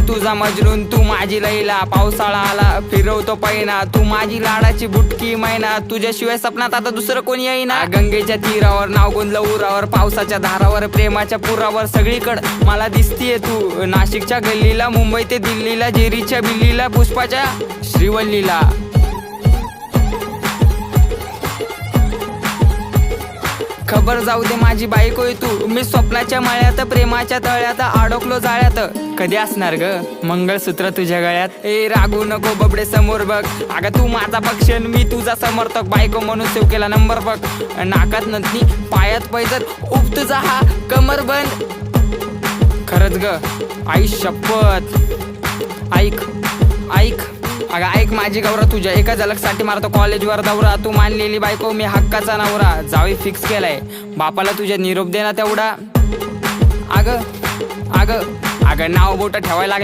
तुझा मजनून तू माझी लैला, पावसाळा आला फिरवतो पैना, तू माझी लाडाची बुटकी मैना, तुझ्याशिवाय सपनात आता दुसरं कोणी येईना. गंगेच्या तीरावर नाव गोंदलं उरावर, पावसाच्या धारावर प्रेमाच्या पुरावर, सगळीकडं मला दिसतीये तू. नाशिकच्या गल्लीला, मुंबई ते दिल्लीला, जेरीच्या बिल्लीला, पुष्पाच्या श्रीवल्लीला. खबर जाऊ दे माझी बायकोय तू, मी स्वप्नाच्या माळ्यात प्रेमाच्या तळ्यात अडकलो जाळ्यात. कधी असणार ग मंगळसूत्र तुझ्या गळ्यात? ए रागू नको बबडे समोर बघ, अगं तू माझा पक्षन मी तुझा समर्थक, बायको म्हणून सेव केला नंबर बघ. नाकात नथनी पायात पैजत उप तुझा हा कमर बंद. खरंच ग आई शपथ, ऐक ऐक अगं ऐक माझी गौरा, तुझ्या एका झलकसाठी मारतो कॉलेजवर दौरा. तू मानलेली बायको मी हक्काचा नवरा, जावी फिक्स केलाय बापाला तुझ्या निरोप देना तेवढा. अगं अगं अगं नाव बोट ठेवायला लागला